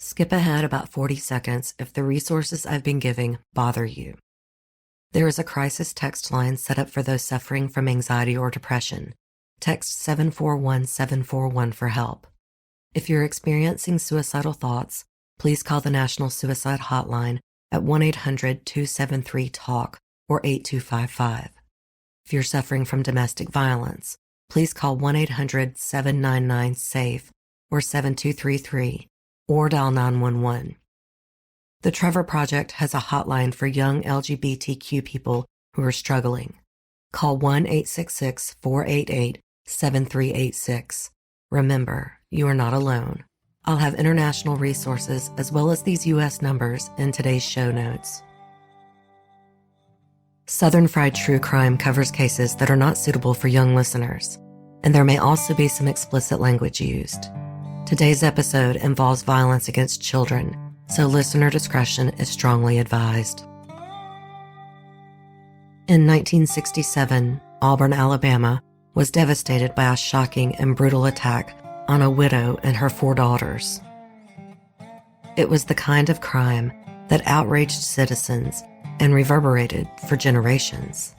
Skip ahead about 40 seconds if the resources I've been giving bother you. There is a crisis text line set up for those suffering from anxiety or depression. Text 741-741 for help. If you're experiencing suicidal thoughts, please call the National Suicide Hotline at 1-800-273-TALK or 8255. If you're suffering from domestic violence, please call 1-800-799-SAFE or 7233 or dial 911. The Trevor Project has a hotline for young LGBTQ people who are struggling. Call 1-866-488-7386. Remember, you are not alone. I'll have international resources as well as these U.S. numbers in today's show notes. Southern Fried True Crime covers cases that are not suitable for young listeners, and there may also be some explicit language used. Today's episode involves violence against children, so listener discretion is strongly advised. In 1967, Auburn, Alabama, was devastated by a shocking and brutal attack on a widow and her 4 daughters. It was the kind of crime that outraged citizens and reverberated for generations.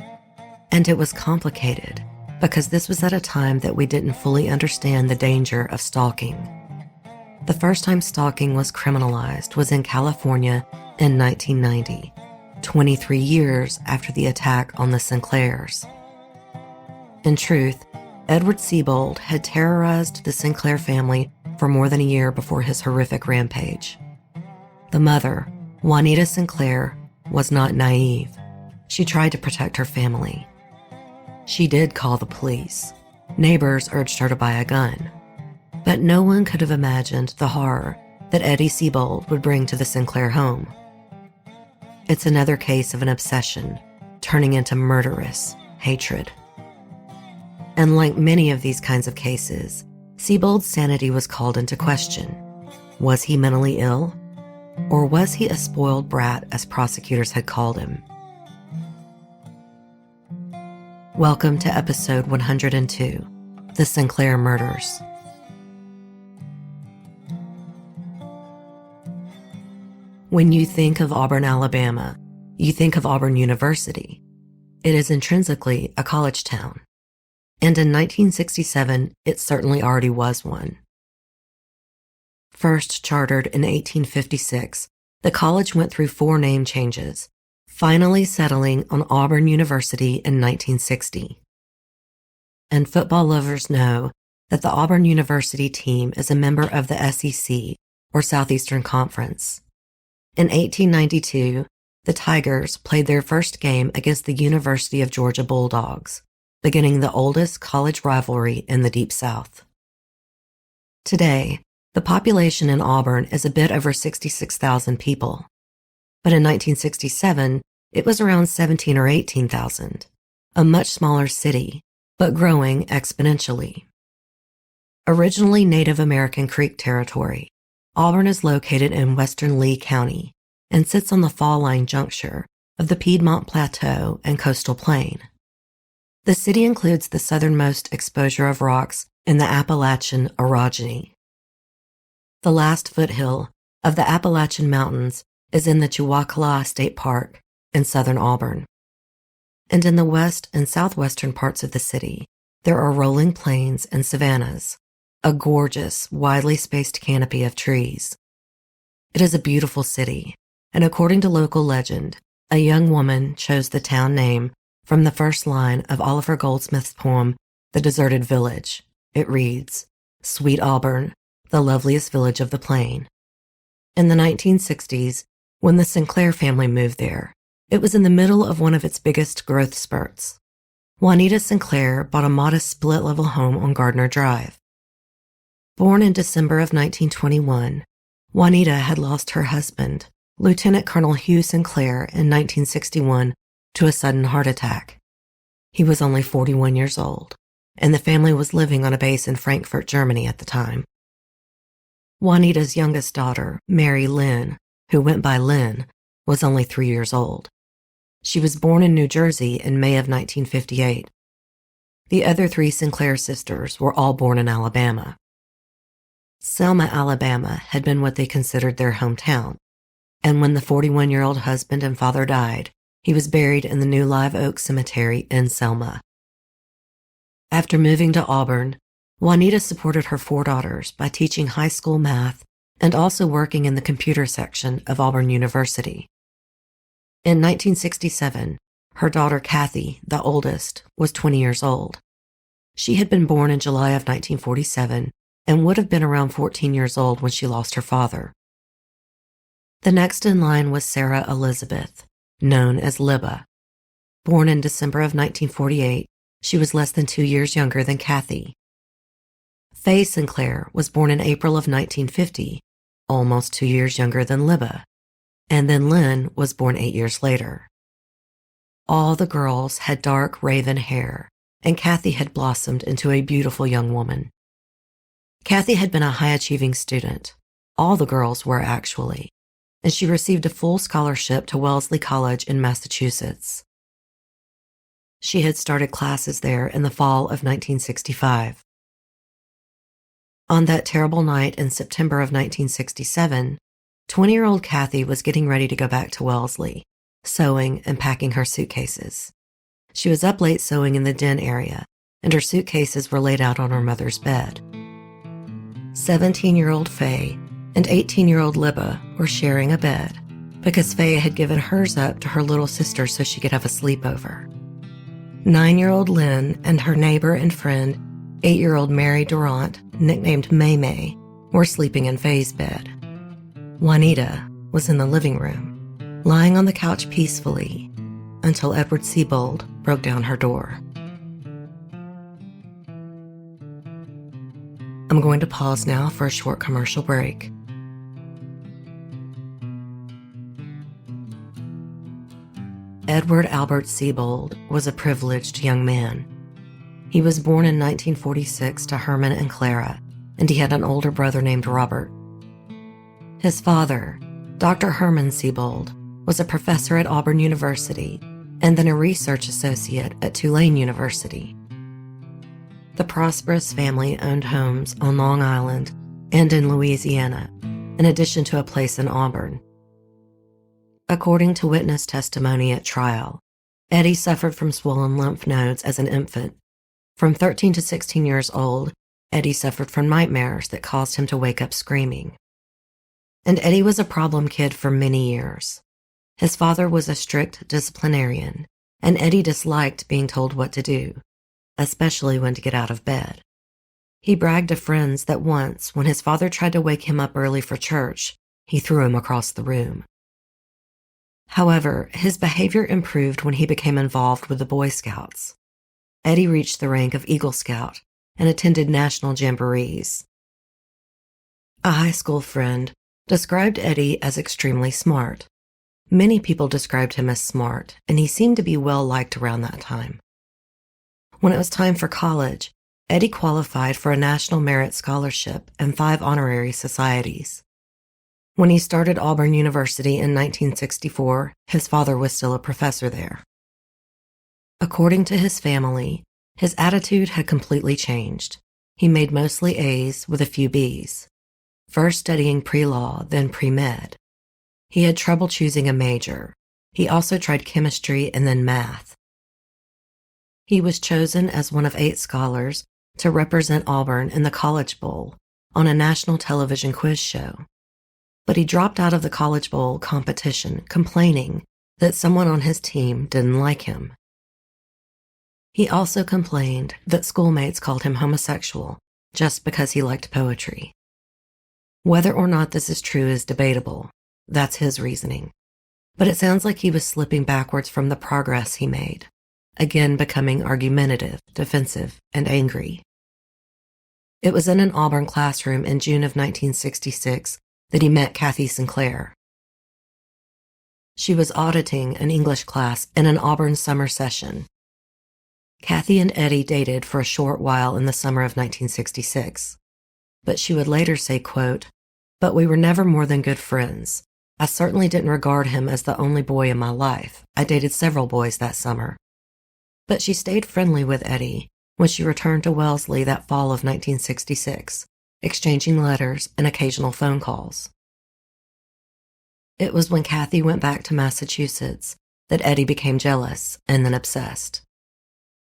And it was complicated because this was at a time that we didn't fully understand the danger of stalking. The first time stalking was criminalized was in California in 1990, 23 years after the attack on the Sinclairs. In truth, Edward Seibold had terrorized the Sinclair family for more than a year before his horrific rampage. The mother, Juanita Sinclair, was not naive. She tried to protect her family. She did call the police. Neighbors urged her to buy a gun. But no one could have imagined the horror that Eddie Sebold would bring to the Sinclair home. It's another case of an obsession turning into murderous hatred. And like many of these kinds of cases, Sebold's sanity was called into question. Was he mentally ill? Or was he a spoiled brat, as prosecutors had called him? Welcome to episode 102, The Sinclair Murders. When you think of Auburn, Alabama, you think of Auburn University. It is intrinsically a college town. And in 1967, it certainly already was one. First chartered in 1856, the college went through 4 name changes, finally settling on Auburn University in 1960. And football lovers know that the Auburn University team is a member of the SEC, or Southeastern Conference. In 1892, the Tigers played their first game against the University of Georgia Bulldogs, beginning the oldest college rivalry in the Deep South. Today, the population in Auburn is a bit over 66,000 people, but in 1967, it was around 17 or 18,000, a much smaller city, but growing exponentially. Originally Native American Creek territory, Auburn is located in western Lee County and sits on the fall line juncture of the Piedmont Plateau and Coastal Plain. The city includes the southernmost exposure of rocks in the Appalachian orogeny. The last foothill of the Appalachian Mountains is in the Chihuahua State Park in southern Auburn. And in the west and southwestern parts of the city, there are rolling plains and savannas, a gorgeous, widely spaced canopy of trees. It is a beautiful city, and according to local legend, a young woman chose the town name from the first line of Oliver Goldsmith's poem, The Deserted Village. It reads, "Sweet Auburn, the loveliest village of the plain." In the 1960s, when the Sinclair family moved there, it was in the middle of one of its biggest growth spurts. Juanita Sinclair bought a modest split-level home on Gardner Drive. Born in December of 1921, Juanita had lost her husband, Lieutenant Colonel Hugh Sinclair, in 1961 to a sudden heart attack. He was only 41 years old, and the family was living on a base in Frankfurt, Germany at the time. Juanita's youngest daughter, Mary Lynn, who went by Lynn, was only 3 years old. She was born in New Jersey in May of 1958. The other 3 Sinclair sisters were all born in Alabama. Selma, Alabama had been what they considered their hometown, and when the 41-year-old husband and father died, he was buried in the new Live Oak Cemetery in Selma. After moving to Auburn, Juanita supported her 4 daughters by teaching high school math and also working in the computer section of Auburn University. In 1967, her daughter Cathey, the oldest, was 20 years old. She had been born in July of 1947 and would have been around 14 years old when she lost her father. The next in line was Sarah Elizabeth, known as Libba. Born in December of 1948, she was less than 2 years younger than Cathey. Faye Sinclair was born in April of 1950, almost 2 years younger than Libba, and then Lynn was born 8 years later. All the girls had dark raven hair, and Cathey had blossomed into a beautiful young woman. Cathey had been a high-achieving student. All the girls were, actually, and she received a full scholarship to Wellesley College in Massachusetts. She had started classes there in the fall of 1965. On that terrible night in September of 1967, 20-year-old Cathey was getting ready to go back to Wellesley, sewing and packing her suitcases. She was up late sewing in the den area, and her suitcases were laid out on her mother's bed. 17-year-old Faye and 18-year-old Libba were sharing a bed because Faye had given hers up to her little sister so she could have a sleepover. 9-year-old Lynn and her neighbor and friend, 8-year-old Mary Durant, nicknamed May May, were sleeping in Faye's bed. Juanita was in the living room, lying on the couch peacefully, until Edward Seibold broke down her door. I'm going to pause now for a short commercial break. Edward Albert Sebold was a privileged young man. He was born in 1946 to Herman and Clara, and he had an older brother named Robert. His father, Dr. Herman Seibold, was a professor at Auburn University and then a research associate at Tulane University. The prosperous family owned homes on Long Island and in Louisiana, in addition to a place in Auburn. According to witness testimony at trial, Eddie suffered from swollen lymph nodes as an infant. From 13 to 16 years old, Eddie suffered from nightmares that caused him to wake up screaming. And Eddie was a problem kid for many years. His father was a strict disciplinarian, and Eddie disliked being told what to do, especially when to get out of bed. He bragged to friends that once, when his father tried to wake him up early for church, he threw him across the room. However, his behavior improved when he became involved with the Boy Scouts. Eddie reached the rank of Eagle Scout and attended national jamborees. A high school friend described Eddie as extremely smart. Many people described him as smart, and he seemed to be well-liked around that time. When it was time for college, Eddie qualified for a National Merit Scholarship and 5 honorary societies. When he started Auburn University in 1964, his father was still a professor there. According to his family, his attitude had completely changed. He made mostly A's with a few B's, first studying pre-law, then pre-med. He had trouble choosing a major. He also tried chemistry and then math. He was chosen as one of 8 scholars to represent Auburn in the College Bowl on a national television quiz show. But he dropped out of the College Bowl competition, complaining that someone on his team didn't like him. He also complained that schoolmates called him homosexual just because he liked poetry. Whether or not this is true is debatable. That's his reasoning. But it sounds like he was slipping backwards from the progress he made, again becoming argumentative, defensive, and angry. It was in an Auburn classroom in June of 1966 that he met Cathey Sinclair. She was auditing an English class in an Auburn summer session. Cathey and Eddie dated for a short while in the summer of 1966, but she would later say, quote, "But we were never more than good friends. I certainly didn't regard him as the only boy in my life. I dated several boys that summer." But she stayed friendly with Eddie when she returned to Wellesley that fall of 1966, exchanging letters and occasional phone calls. It was when Cathey went back to Massachusetts that Eddie became jealous and then obsessed.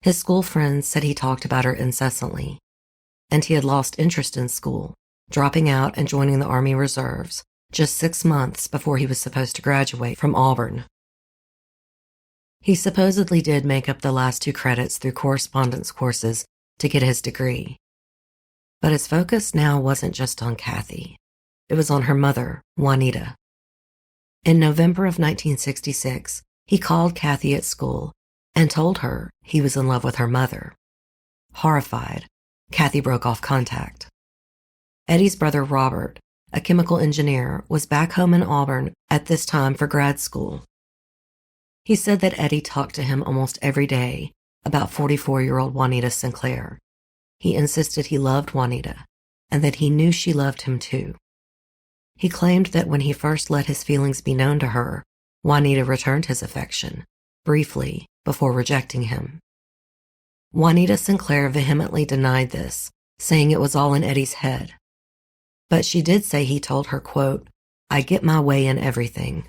His school friends said he talked about her incessantly, and he had lost interest in school, dropping out and joining the Army Reserves just 6 months before he was supposed to graduate from Auburn. He supposedly did make up the last 2 credits through correspondence courses to get his degree. But his focus now wasn't just on Cathey. It was on her mother, Juanita. In November of 1966, he called Cathey at school and told her he was in love with her mother. Horrified, Cathey broke off contact. Eddie's brother Robert, a chemical engineer, was back home in Auburn at this time for grad school. He said that Eddie talked to him almost every day about 44-year-old Juanita Sinclair. He insisted he loved Juanita and that he knew she loved him too. He claimed that when he first let his feelings be known to her, Juanita returned his affection, briefly, before rejecting him. Juanita Sinclair vehemently denied this, saying it was all in Eddie's head. But she did say he told her, quote, "I get my way in everything."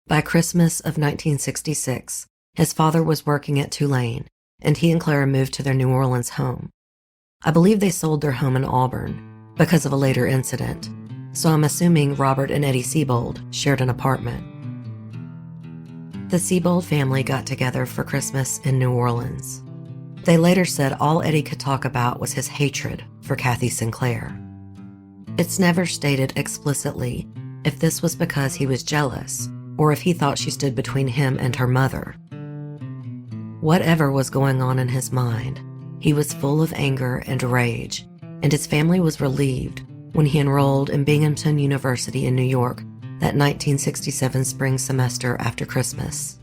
By Christmas of 1966, his father was working at Tulane, and he and Clara moved to their New Orleans home. I believe they sold their home in Auburn because of a later incident, so I'm assuming Robert and Eddie Seibold shared an apartment. The Seibold family got together for Christmas in New Orleans. They later said all Eddie could talk about was his hatred for Cathey Sinclair. It's never stated explicitly if this was because he was jealous or if he thought she stood between him and her mother. Whatever was going on in his mind, he was full of anger and rage, and his family was relieved when he enrolled in Binghamton University in New York that 1967 spring semester after Christmas.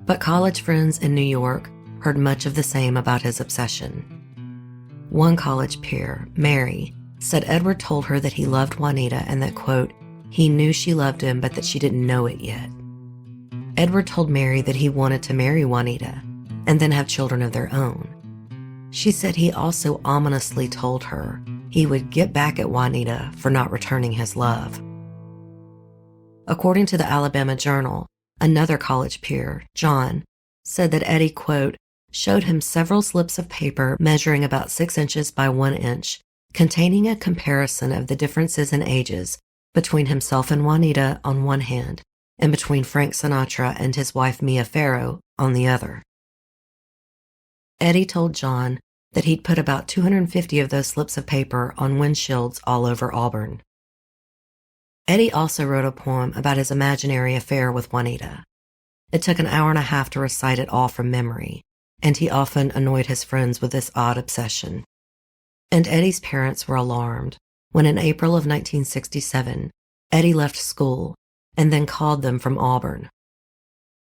But college friends in New York heard much of the same about his obsession. One college peer, Mary, said Edward told her that he loved Juanita and that, quote, he knew she loved him but that she didn't know it yet. Edward told Mary that he wanted to marry Juanita and then have children of their own. She said he also ominously told her he would get back at Juanita for not returning his love. According to the Alabama Journal, another college peer, John, said that Eddie, quote, showed him several slips of paper measuring about 6 inches by 1 inch, containing a comparison of the differences in ages between himself and Juanita on one hand, and between Frank Sinatra and his wife Mia Farrow on the other. Eddie told John that he'd put about 250 of those slips of paper on windshields all over Auburn. Eddie also wrote a poem about his imaginary affair with Juanita. It took an hour and a half to recite it all from memory, and he often annoyed his friends with this odd obsession. And Eddie's parents were alarmed when in April of 1967, Eddie left school and then called them from Auburn.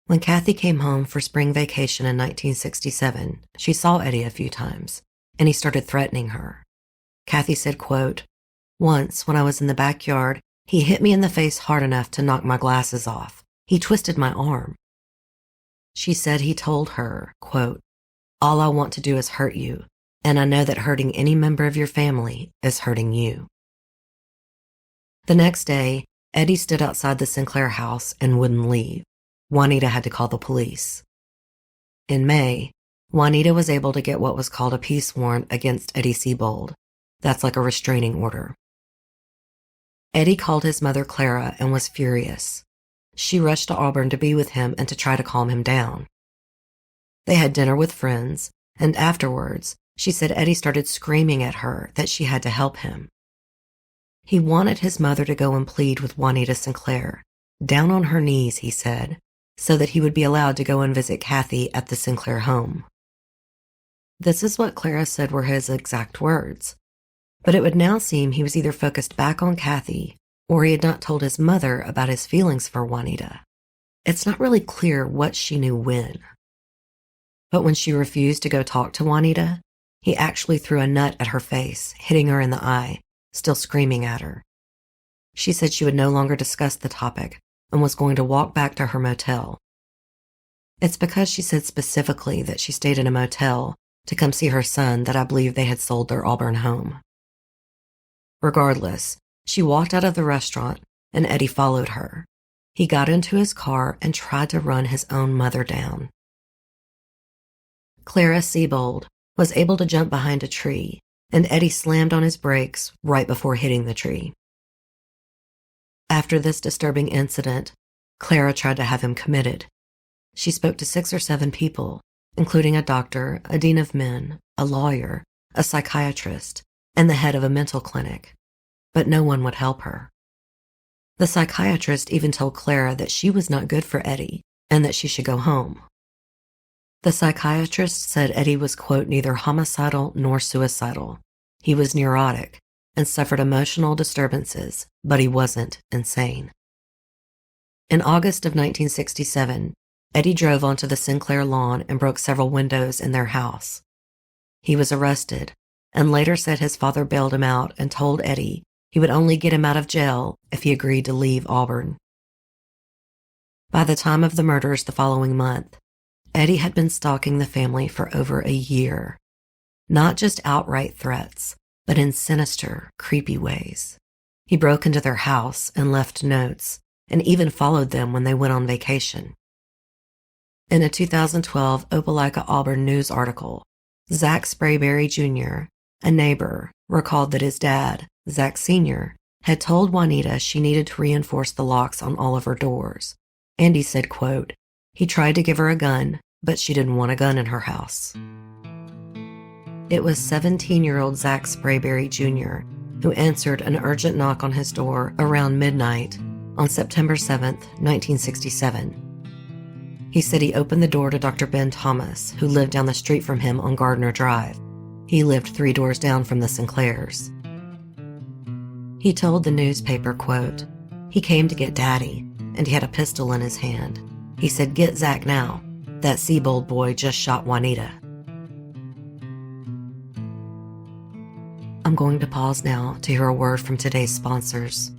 When Cathey came home for spring vacation in 1967, she saw Eddie a few times, and he started threatening her. Cathey said, quote, once, when I was in the backyard, he hit me in the face hard enough to knock my glasses off. He twisted my arm. She said he told her, quote, all I want to do is hurt you, and I know that hurting any member of your family is hurting you. The next day, Eddie stood outside the Sinclair house and wouldn't leave. Juanita had to call the police. In May, Juanita was able to get what was called a peace warrant against Eddie Seibold. That's like a restraining order. Eddie called his mother Clara and was furious. She rushed to Auburn to be with him and to try to calm him down. They had dinner with friends, and afterwards, she said Eddie started screaming at her that she had to help him. He wanted his mother to go and plead with Juanita Sinclair, down on her knees, he said, so that he would be allowed to go and visit Cathey at the Sinclair home. This is what Clara said were his exact words, but it would now seem he was either focused back on Cathey or he had not told his mother about his feelings for Juanita. It's not really clear what she knew when. But when she refused to go talk to Juanita, he actually threw a nut at her face, hitting her in the eye, still screaming at her. She said she would no longer discuss the topic and was going to walk back to her motel. It's because she said specifically that she stayed in a motel to come see her son that I believe they had sold their Auburn home. Regardless, she walked out of the restaurant and Eddie followed her. He got into his car and tried to run his own mother down. Clara Seibold was able to jump behind a tree, and Eddie slammed on his brakes right before hitting the tree. After this disturbing incident, Clara tried to have him committed. She spoke to 6 or 7 people, including a doctor, a dean of men, a lawyer, a psychiatrist, and the head of a mental clinic, but no one would help her. The psychiatrist even told Clara that she was not good for Eddie and that she should go home. The psychiatrist said Eddie was, quote, neither homicidal nor suicidal. He was neurotic and suffered emotional disturbances, but he wasn't insane. In August of 1967, Eddie drove onto the Sinclair lawn and broke several windows in their house. He was arrested and later said his father bailed him out and told Eddie he would only get him out of jail if he agreed to leave Auburn. By the time of the murders the following month, Eddie had been stalking the family for over a year. Not just outright threats, but in sinister, creepy ways. He broke into their house and left notes, and even followed them when they went on vacation. In a 2012 Opelika Auburn news article, Zach Sprayberry Jr., a neighbor, recalled that his dad, Zach Sr., had told Juanita she needed to reinforce the locks on all of her doors. And he said, quote, he tried to give her a gun, but she didn't want a gun in her house. It was 17-year-old Zach Sprayberry Jr. who answered an urgent knock on his door around midnight on September 7, 1967. He said he opened the door to Dr. Ben Thomas, who lived down the street from him on Gardner Drive. He lived 3 doors down from the Sinclairs. He told the newspaper, quote, he came to get Daddy, and he had a pistol in his hand. He said, get Zach now. That Seibold boy just shot Juanita. I'm going to pause now to hear a word from today's sponsors.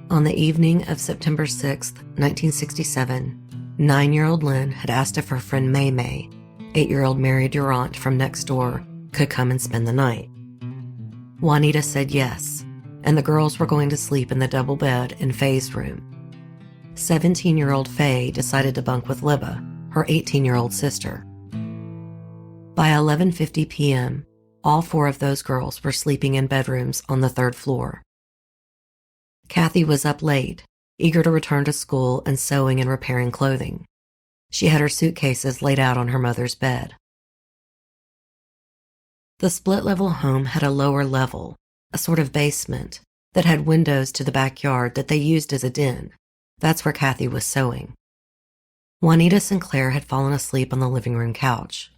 On the evening of September 6, 1967, 9-year-old Lynn had asked if her friend May May, 8-year-old Mary Durant from next door, could come and spend the night. Juanita said yes, and the girls were going to sleep in the double bed in Faye's room. 17-year-old Faye decided to bunk with Libba, her 18-year-old sister. By 11:50 p.m., all 4 of those girls were sleeping in bedrooms on the 3rd floor. Cathey was up late, eager to return to school and sewing and repairing clothing. She had her suitcases laid out on her mother's bed. The split-level home had a lower level, a sort of basement, that had windows to the backyard that they used as a den. That's where Cathey was sewing. Juanita Sinclair had fallen asleep on the living room couch.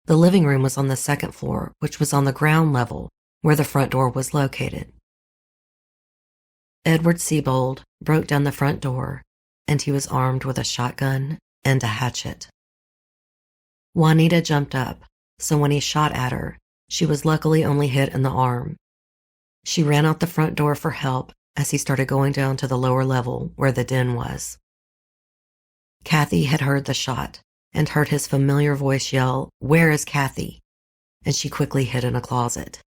The living room was on the 2nd floor, which was on the ground level, where the front door was located. Edward Sebold broke down the front door, and he was armed with a shotgun and a hatchet. Juanita jumped up, so when he shot at her, she was luckily only hit in the arm. She ran out the front door for help as he started going down to the lower level where the den was. Cathey had heard the shot and heard his familiar voice yell, "Where is Cathey?" and she quickly hid in a closet.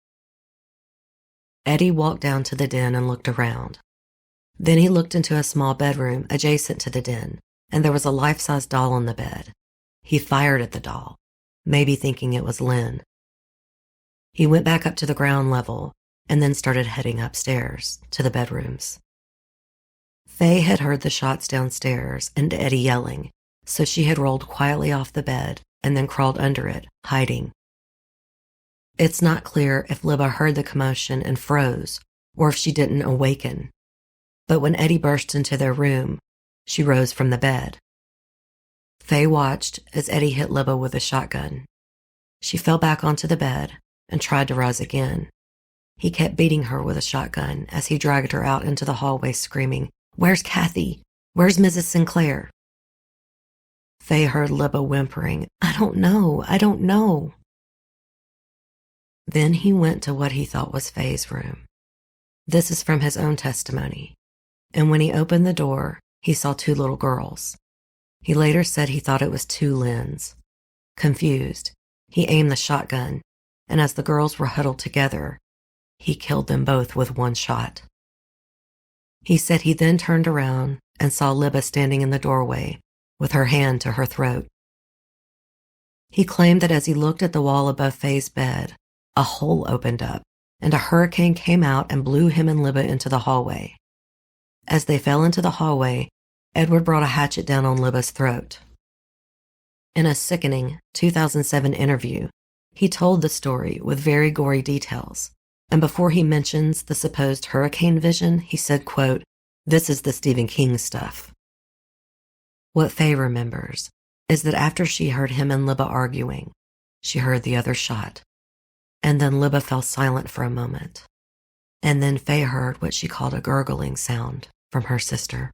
Eddie walked down to the den and looked around. Then he looked into a small bedroom adjacent to the den, and there was a life-size doll on the bed. He fired at the doll, maybe thinking it was Lynn. He went back up to the ground level and then started heading upstairs to the bedrooms. Faye had heard the shots downstairs and Eddie yelling, so she had rolled quietly off the bed and then crawled under it, hiding. It's not clear if Libba heard the commotion and froze, or if she didn't awaken. But when Eddie burst into their room, she rose from the bed. Faye watched as Eddie hit Libba with a shotgun. She fell back onto the bed and tried to rise again. He kept beating her with a shotgun as he dragged her out into the hallway screaming, "Where's Cathey? Where's Mrs. Sinclair?" Faye heard Libba whimpering, I don't know. Then he went to what he thought was Faye's room. This is from his own testimony. And when he opened the door, he saw 2 little girls. He later said he thought it was 2 Lyns. Confused, he aimed the shotgun, and as the girls were huddled together, he killed them both with 1 shot. He said he then turned around and saw Libba standing in the doorway with her hand to her throat. He claimed that as he looked at the wall above Faye's bed, a hole opened up and a hurricane came out and blew him and Libba into the hallway. As they fell into the hallway, Edward brought a hatchet down on Libba's throat. In a sickening 2007 interview, he told the story with very gory details, and before he mentions the supposed hurricane vision, he said, quote, "This is the Stephen King stuff." What Faye remembers is that after she heard him and Libba arguing, she heard the other shot, and then Libba fell silent for a moment, and then Faye heard what she called a gurgling sound from her sister.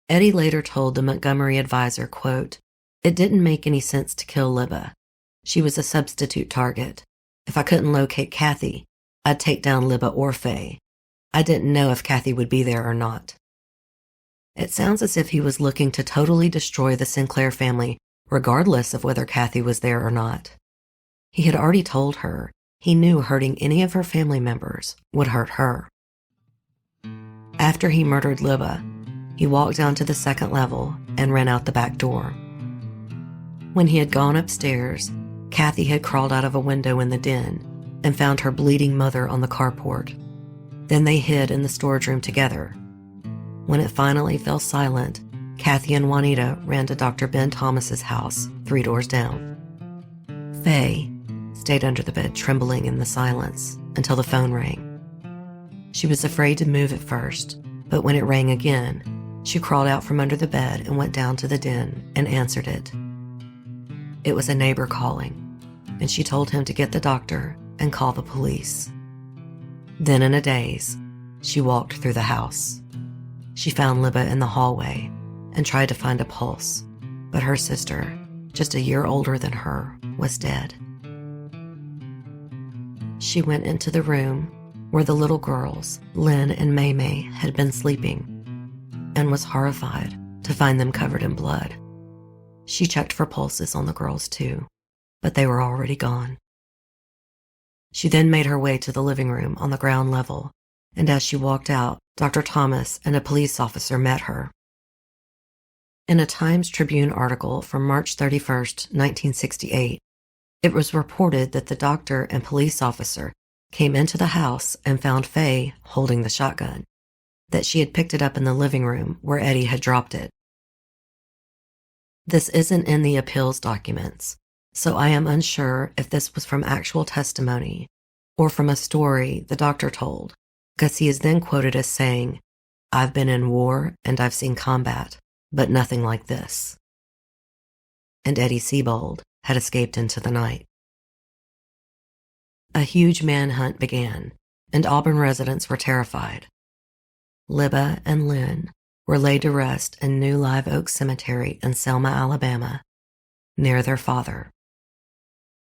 Eddie later told the Montgomery Advisor, quote, "It didn't make any sense to kill Libba. She was a substitute target. If I couldn't locate Cathey, I'd take down Libba or Faye. I didn't know if Cathey would be there or not." It sounds as if he was looking to totally destroy the Sinclair family, regardless of whether Cathey was there or not. He had already told her he knew hurting any of her family members would hurt her. After he murdered Libba, he walked down to the 2nd level and ran out the back door. When he had gone upstairs, Cathey had crawled out of a window in the den and found her bleeding mother on the carport. Then they hid in the storage room together. When it finally fell silent, Cathey and Juanita ran to Dr. Ben Thomas's house 3 doors down. Faye stayed under the bed trembling in the silence until the phone rang. She was afraid to move at first, but when it rang again, she crawled out from under the bed and went down to the den and answered it. It was a neighbor calling, and she told him to get the doctor and call the police. Then in a daze, she walked through the house. She found Libba in the hallway and tried to find a pulse, but her sister, just a year older than her, was dead. She went into the room where the little girls, Lynn and May, had been sleeping, and was horrified to find them covered in blood. She checked for pulses on the girls too, but they were already gone. She then made her way to the living room on the ground level, and as she walked out, Dr. Thomas and a police officer met her. In a Times Tribune article from March 31st, 1968, it was reported that the doctor and police officer came into the house and found Faye holding the shotgun, that she had picked it up in the living room where Eddie had dropped it. This isn't in the appeals documents, so I am unsure if this was from actual testimony or from a story the doctor told, because he is then quoted as saying, "I've been in war and I've seen combat, but nothing like this." And Eddie Sebold had escaped into the night. A huge manhunt began, and Auburn residents were terrified. Libba and Lynn were laid to rest in New Live Oak Cemetery in Selma, Alabama, near their father.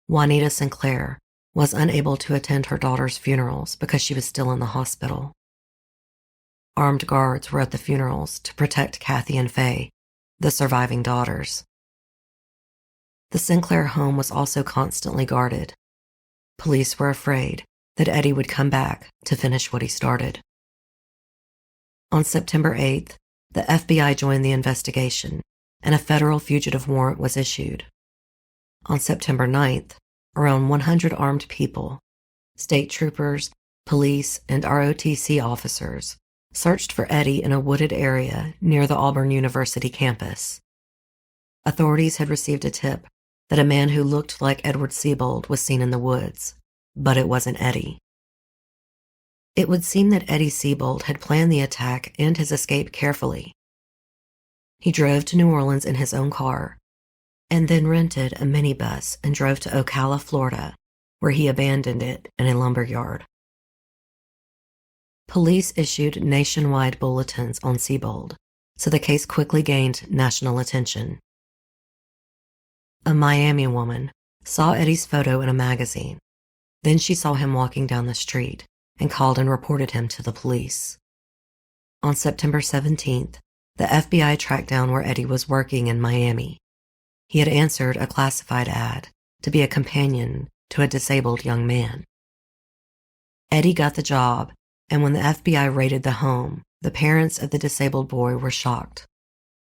Juanita Sinclair was unable to attend her daughter's funerals because she was still in the hospital. Armed guards were at the funerals to protect Cathey and Faye, the surviving daughters. The Sinclair home was also constantly guarded. Police were afraid that Eddie would come back to finish what he started. On September 8th, the FBI joined the investigation, and a federal fugitive warrant was issued. On September 9th, around 100 armed people, state troopers, police, and ROTC officers, searched for Eddie in a wooded area near the Auburn University campus. Authorities had received a tip that a man who looked like Edward Seibold was seen in the woods, but it wasn't Eddie. It would seem that Eddie Sebold had planned the attack and his escape carefully. He drove to New Orleans in his own car, and then rented a minibus and drove to Ocala, Florida, where he abandoned it in a lumber yard. Police issued nationwide bulletins on Sebold, so the case quickly gained national attention. A Miami woman saw Eddie's photo in a magazine. Then she saw him walking down the street and called and reported him to the police. On September 17th, the FBI tracked down where Eddie was working in Miami. He had answered a classified ad to be a companion to a disabled young man. Eddie got the job, and when the FBI raided the home, the parents of the disabled boy were shocked.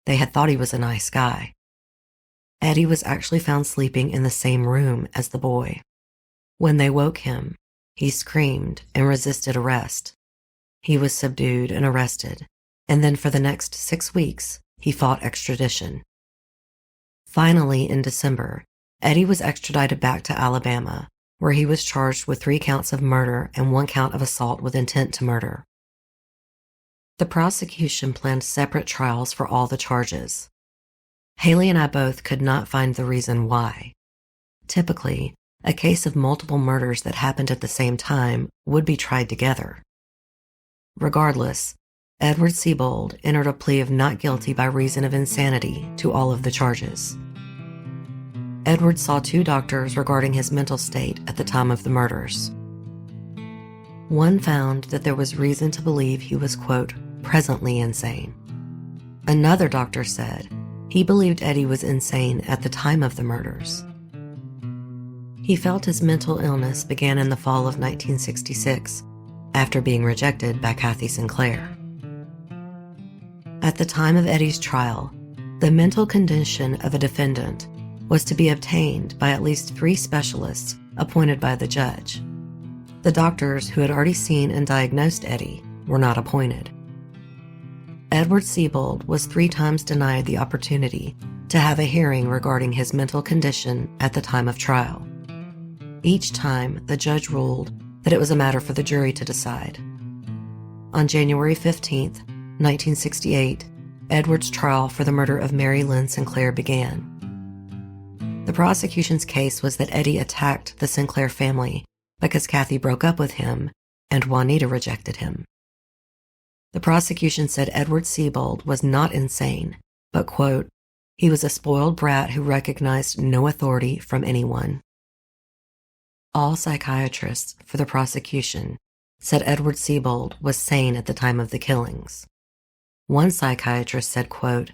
They had thought he was a nice guy. Eddie was actually found sleeping in the same room as the boy. When they woke him, he screamed and resisted arrest. He was subdued and arrested, and then for the next 6 weeks, he fought extradition. Finally, in December, Eddie was extradited back to Alabama, where he was charged with 3 counts of murder and 1 count of assault with intent to murder. The prosecution planned separate trials for all the charges. Haley and I both could not find the reason why. Typically, a case of multiple murders that happened at the same time would be tried together. Regardless, Edward Seibold entered a plea of not guilty by reason of insanity to all of the charges. Edward saw 2 doctors regarding his mental state at the time of the murders. One found that there was reason to believe he was, quote, presently insane. Another doctor said he believed Eddie was insane at the time of the murders. He felt his mental illness began in the fall of 1966, after being rejected by Cathey Sinclair. At the time of Eddie's trial, the mental condition of a defendant was to be obtained by at least 3 specialists appointed by the judge. The doctors who had already seen and diagnosed Eddie were not appointed. Edward Seibold was 3 times denied the opportunity to have a hearing regarding his mental condition at the time of trial. Each time, the judge ruled that it was a matter for the jury to decide. On January 15, 1968, Edward's trial for the murder of Mary Lynn Sinclair began. The prosecution's case was that Eddie attacked the Sinclair family because Cathey broke up with him and Juanita rejected him. The prosecution said Edward Seibold was not insane, but, quote, he was a spoiled brat who recognized no authority from anyone. All psychiatrists for the prosecution said Edward Seibold was sane at the time of the killings. One psychiatrist said, quote,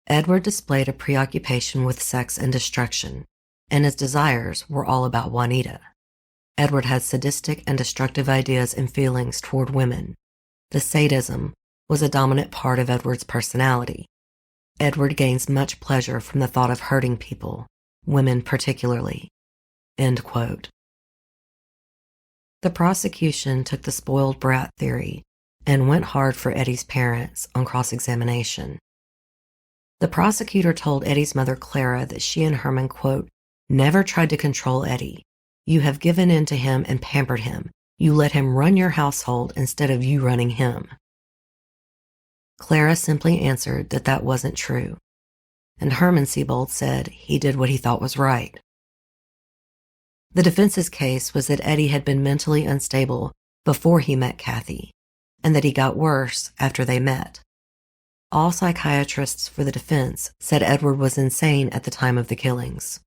Edward displayed a preoccupation with sex and destruction, and his desires were all about Juanita. Edward had sadistic and destructive ideas and feelings toward women. The sadism was a dominant part of Edward's personality. Edward gains much pleasure from the thought of hurting people, women particularly. End quote. The prosecution took the spoiled brat theory and went hard for Eddie's parents on cross-examination. The prosecutor told Eddie's mother, Clara, that she and Herman, quote, never tried to control Eddie. You have given in to him and pampered him. You let him run your household instead of you running him. Clara simply answered that that wasn't true, and Herman Seibold said he did what he thought was right. The defense's case was that Eddie had been mentally unstable before he met Cathey, and that he got worse after they met. All psychiatrists for the defense said Edward was insane at the time of the killings.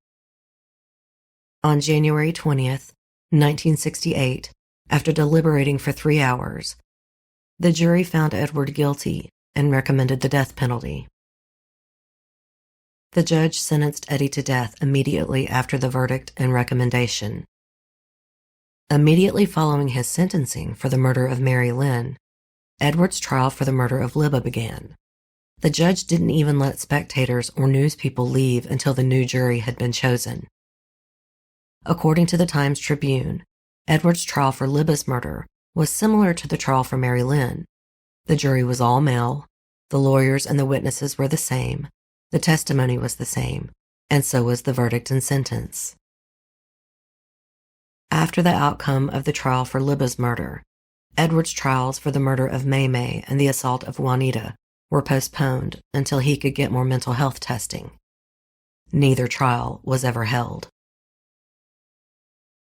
On January 20th, 1968, after deliberating for 3 hours, the jury found Edward guilty and recommended the death penalty. The judge sentenced Eddie to death immediately after the verdict and recommendation. Immediately following his sentencing for the murder of Mary Lynn, Edward's trial for the murder of Libba began. The judge didn't even let spectators or news people leave until the new jury had been chosen. According to the Times-Tribune, Edward's trial for Libba's murder was similar to the trial for Mary Lynn. The jury was all male, the lawyers and the witnesses were the same, the testimony was the same, and so was the verdict and sentence. After the outcome of the trial for Libba's murder, Edward's trials for the murder of May and the assault of Juanita were postponed until he could get more mental health testing. Neither trial was ever held.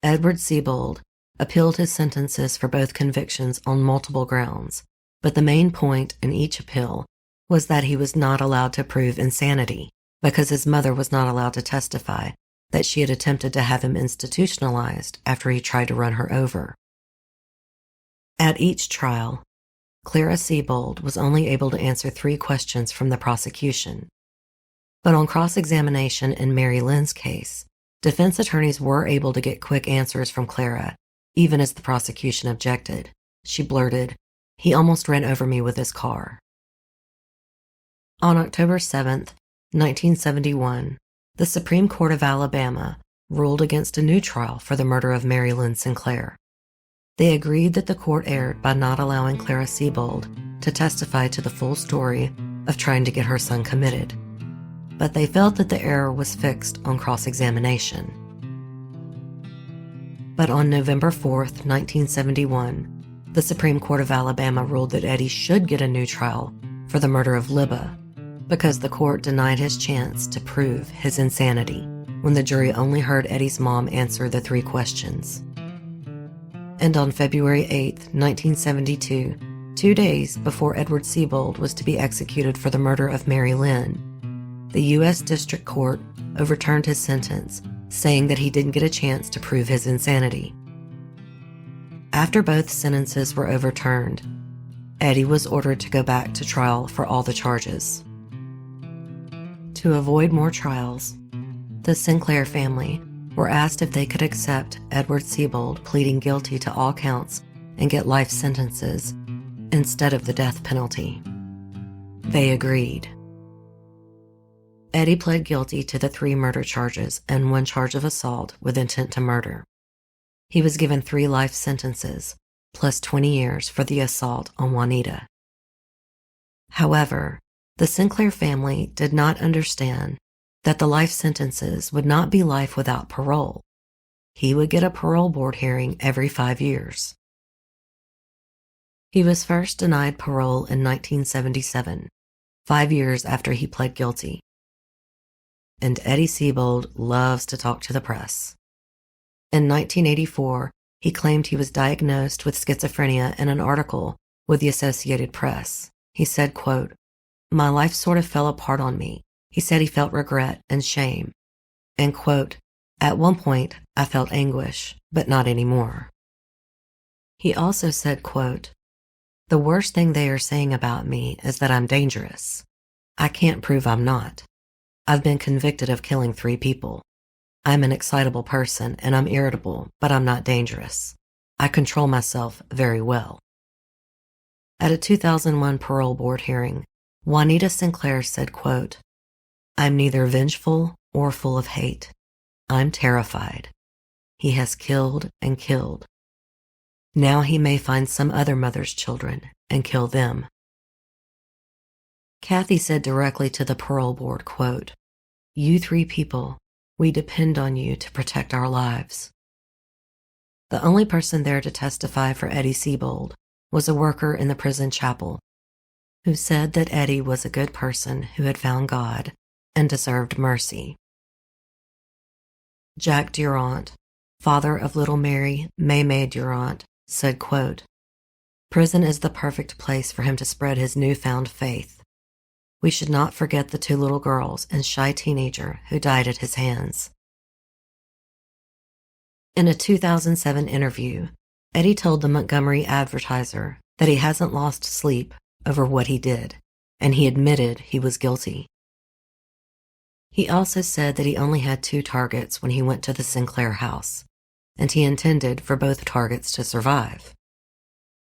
Edward Seibold appealed his sentences for both convictions on multiple grounds, but the main point in each appeal was that he was not allowed to prove insanity because his mother was not allowed to testify that she had attempted to have him institutionalized after he tried to run her over. At each trial, Clara Seibold was only able to answer 3 questions from the prosecution. But on cross-examination in Mary Lynn's case, defense attorneys were able to get quick answers from Clara, even as the prosecution objected. She blurted, "He almost ran over me with his car." On October 7, 1971, the Supreme Court of Alabama ruled against a new trial for the murder of Mary Lynn Sinclair. They agreed that the court erred by not allowing Clara Seibold to testify to the full story of trying to get her son committed, but they felt that the error was fixed on cross-examination. But on November 4, 1971, the Supreme Court of Alabama ruled that Eddie should get a new trial for the murder of Libba because the court denied his chance to prove his insanity when the jury only heard Eddie's mom answer the 3 questions. And on February 8, 1972, 2 days before Edward Sebold was to be executed for the murder of Mary Lynn, the U.S. District Court overturned his sentence, saying that he didn't get a chance to prove his insanity. After both sentences were overturned, Eddie was ordered to go back to trial for all the charges. To avoid more trials, the Sinclair family were asked if they could accept Edward Seibold pleading guilty to all counts and get life sentences instead of the death penalty. They agreed. Eddie pled guilty to the 3 murder charges and 1 charge of assault with intent to murder. He was given 3 life sentences, plus 20 years for the assault on Juanita. However, the Sinclair family did not understand that the life sentences would not be life without parole. He would get a parole board hearing every 5 years. He was first denied parole in 1977, 5 years after he pled guilty. And Eddie Seibold loves to talk to the press. In 1984, he claimed he was diagnosed with schizophrenia in an article with the Associated Press. He said, quote, "My life sort of fell apart on me." He said he felt regret and shame. And, quote, "At one point, I felt anguish, but not anymore." He also said, quote, "The worst thing they are saying about me is that I'm dangerous. I can't prove I'm not. I've been convicted of killing 3 people. I'm an excitable person and I'm irritable, but I'm not dangerous. I control myself very well." At a 2001 parole board hearing, Juanita Sinclair said, quote, "I'm neither vengeful or full of hate. I'm terrified. He has killed and killed. Now he may find some other mother's children and kill them." Cathey said directly to the parole board, quote, "You 3 people, we depend on you to protect our lives." The only person there to testify for Eddie Seibold was a worker in the prison chapel who said that Eddie was a good person who had found God and deserved mercy. Jack Durant, father of little Mary May Durant, said, quote, "Prison is the perfect place for him to spread his newfound faith. We should not forget the 2 little girls and shy teenager who died at his hands." In a 2007 interview, Eddie told the Montgomery Advertiser that he hasn't lost sleep over what he did, and he admitted he was guilty. He also said that he only had 2 targets when he went to the Sinclair house, and he intended for both targets to survive.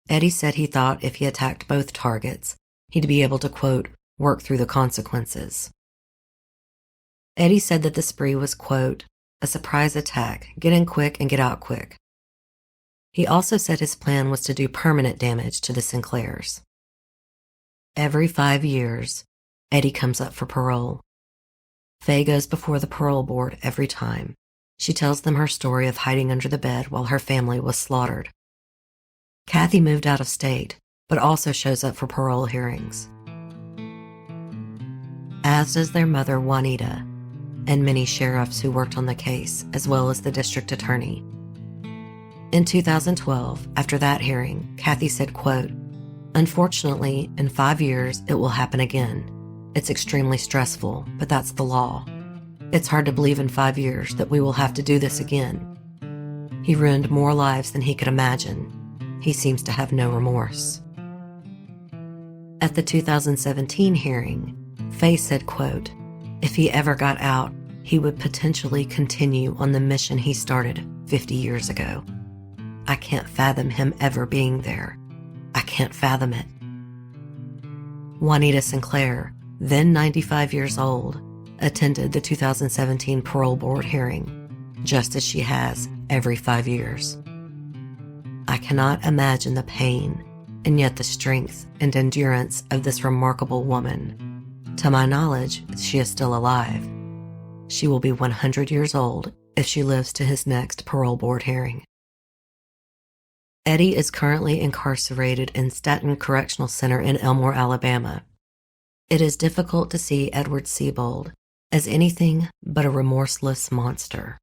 Eddie said he thought if he attacked both targets, he'd be able to, quote, "work through the consequences." Eddie said that the spree was, quote, "a surprise attack, get in quick and get out quick." He also said his plan was to do permanent damage to the Sinclairs. Every 5 years, Eddie comes up for parole. Faye goes before the parole board every time. She tells them her story of hiding under the bed while her family was slaughtered. Cathey moved out of state, but also shows up for parole hearings, as does their mother, Juanita, and many sheriffs who worked on the case, as well as the district attorney. In 2012, after that hearing, Cathey said, quote, "Unfortunately, in 5 years, it will happen again. It's extremely stressful, but that's the law. It's hard to believe in 5 years that we will have to do this again. He ruined more lives than he could imagine. He seems to have no remorse." At the 2017 hearing, Faye said, quote, "If he ever got out, he would potentially continue on the mission he started 50 years ago. I can't fathom him ever being there. I can't fathom it." Juanita Sinclair, then 95 years old, attended the 2017 parole board hearing, just as she has every 5 years. "I cannot imagine the pain and yet the strength and endurance of this remarkable woman. To my knowledge, she is still alive. She will be 100 years old if she lives to his next parole board hearing." Eddie is currently incarcerated in Staten Correctional Center in Elmore, Alabama. It is difficult to see Edward Seibold as anything but a remorseless monster.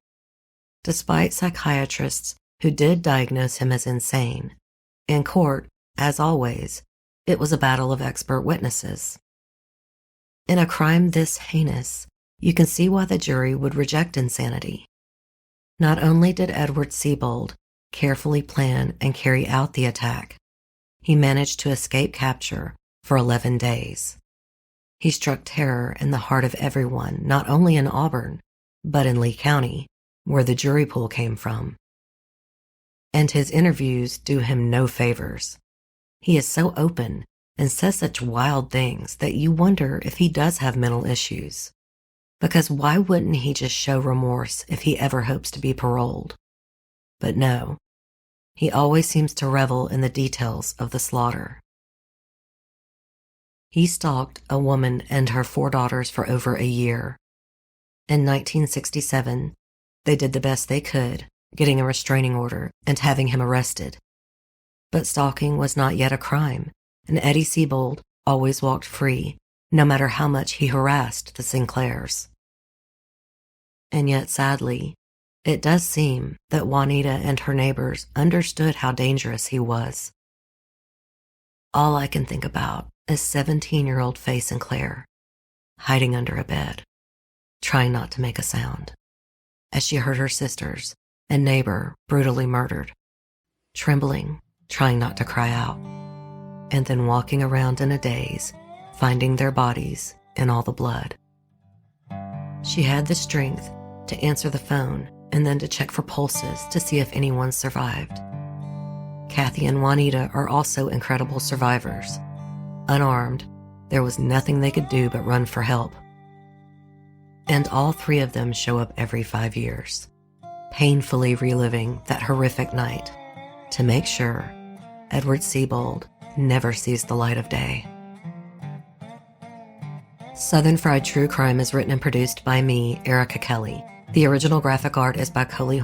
Despite psychiatrists who did diagnose him as insane, in court, as always, it was a battle of expert witnesses. In a crime this heinous, you can see why the jury would reject insanity. Not only did Edward Sebold carefully plan and carry out the attack, he managed to escape capture for 11 days. He struck terror in the heart of everyone, not only in Auburn, but in Lee County, where the jury pool came from. And his interviews do him no favors. He is so open and says such wild things that you wonder if he does have mental issues. Because why wouldn't he just show remorse if he ever hopes to be paroled? But no, he always seems to revel in the details of the slaughter. He stalked a woman and her 4 daughters for over a year. In 1967, they did the best they could, getting a restraining order and having him arrested. But stalking was not yet a crime, and Eddie Seibold always walked free, no matter how much he harassed the Sinclairs. And yet, sadly, it does seem that Juanita and her neighbors understood how dangerous he was. All I can think about is 17-year-old Faye Sinclair, hiding under a bed, trying not to make a sound, as she heard her sisters and neighbor brutally murdered, trembling, trying not to cry out, and then walking around in a daze, finding their bodies in all the blood. She had the strength to answer the phone and then to check for pulses to see if anyone survived. Cathey and Juanita are also incredible survivors. Unarmed, there was nothing they could do but run for help. And all 3 of them show up every 5 years, painfully reliving that horrific night to make sure Edward Sebold never sees the light of day. Southern Fried True Crime is written and produced by me, Erica Kelley. The original graphic art is by Coley,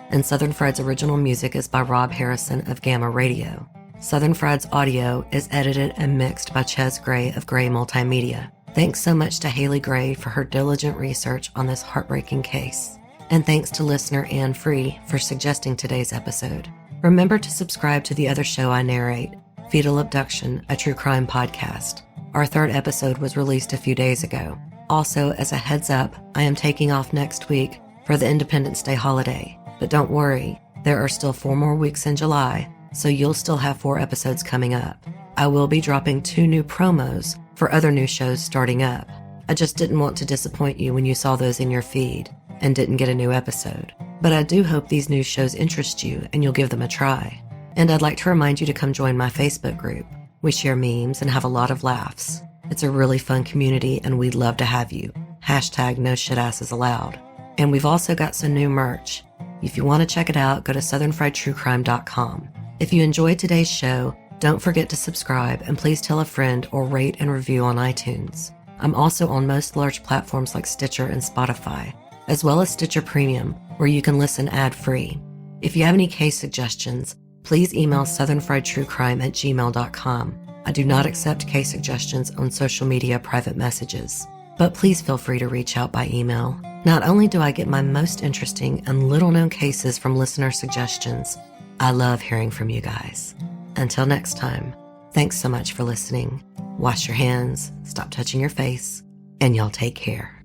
and Southern Fried's original music is by Rob Harrison of Gamma Radio. Southern Fried's audio is edited and mixed by Ches Gray of Gray Multimedia. Thanks so much to Haley Gray for her diligent research on this heartbreaking case. And thanks to listener Anne Free for suggesting today's episode. Remember to subscribe to the other show I narrate, Fetal Abduction, a true crime podcast. Our 3rd episode was released a few days ago. Also, as a heads up, I am taking off next week for the Independence Day holiday. But don't worry, there are still 4 more weeks in July, so you'll still have 4 episodes coming up. I will be dropping 2 new promos for other new shows starting up. I just didn't want to disappoint you when you saw those in your feed and didn't get a new episode. But I do hope these new shows interest you and you'll give them a try. And I'd like to remind you to come join my Facebook group. We share memes and have a lot of laughs. It's a really fun community and we'd love to have you. # no shit asses allowed. And we've also got some new merch. If you want to check it out, go to southernfriedtruecrime.com. If you enjoyed today's show, don't forget to subscribe and please tell a friend or rate and review on iTunes. I'm also on most large platforms like Stitcher and Spotify, as well as Stitcher Premium, where you can listen ad-free. If you have any case suggestions, please email southernfriedtruecrime@gmail.com. I do not accept case suggestions on social media private messages, but please feel free to reach out by email. Not only do I get my most interesting and little-known cases from listener suggestions, I love hearing from you guys. Until next time, thanks so much for listening. Wash your hands, stop touching your face, and y'all take care.